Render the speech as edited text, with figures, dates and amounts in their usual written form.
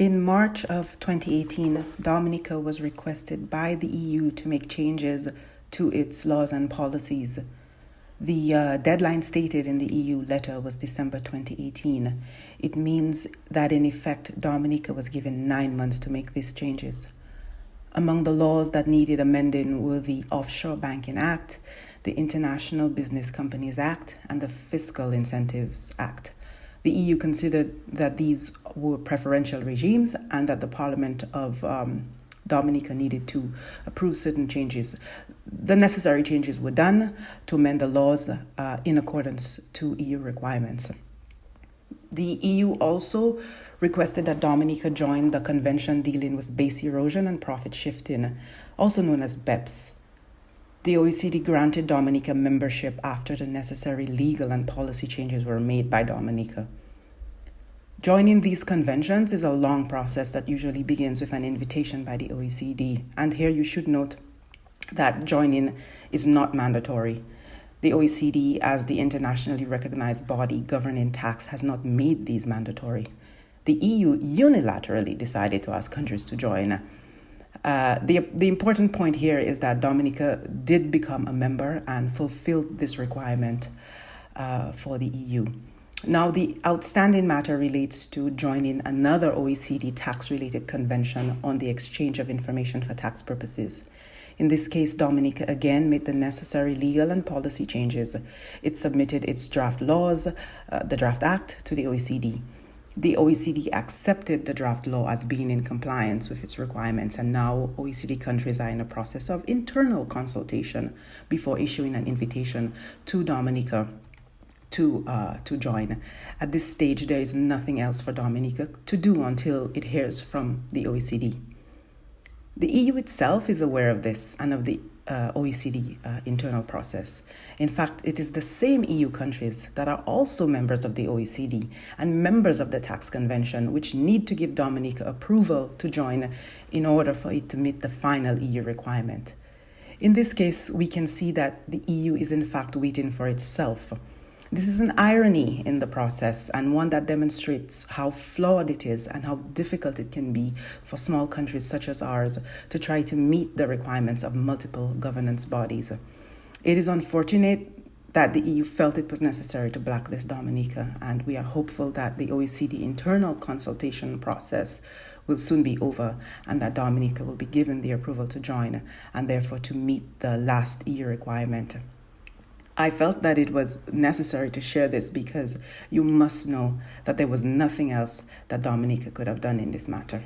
In March of 2018, Dominica was requested by the EU to make changes to its laws and policies. The deadline stated in the EU letter was December 2018. It means that in effect, Dominica was given 9 months to make these changes. Among the laws that needed amending were the Offshore Banking Act, the International Business Companies Act, and the Fiscal Incentives Act. The EU considered that these were preferential regimes and that the Parliament of Dominica needed to approve certain changes. The necessary changes were done to amend the laws in accordance to EU requirements. The EU also requested that Dominica join the Convention dealing with base erosion and profit shifting, also known as BEPS. The OECD granted Dominica membership after the necessary legal and policy changes were made by Dominica. Joining these conventions is a long process that usually begins with an invitation by the OECD. And here you should note that joining is not mandatory. The OECD, as the internationally recognized body governing tax, has not made these mandatory. The EU unilaterally decided to ask countries to join. The important point here is that Dominica did become a member and fulfilled this requirement for the EU. Now, the outstanding matter relates to joining another OECD tax-related convention on the exchange of information for tax purposes. In this case, Dominica again made the necessary legal and policy changes. It submitted its draft laws, the draft act, to the OECD. The OECD accepted the draft law as being in compliance with its requirements, and now OECD countries are in a process of internal consultation before issuing an invitation to Dominica to join. At this stage, there is nothing else for Dominica to do until it hears from the OECD. The EU itself is aware of this and of the OECD internal process. In fact, it is the same EU countries that are also members of the OECD and members of the Tax Convention which need to give Dominica approval to join in order for it to meet the final EU requirement. In this case, we can see that the EU is in fact waiting for itself. This is an irony in the process and one that demonstrates how flawed it is and how difficult it can be for small countries such as ours to try to meet the requirements of multiple governance bodies. It is unfortunate that the EU felt it was necessary to blacklist Dominica, and we are hopeful that the OECD internal consultation process will soon be over and that Dominica will be given the approval to join and therefore to meet the last EU requirement. I felt that it was necessary to share this because you must know that there was nothing else that Dominica could have done in this matter.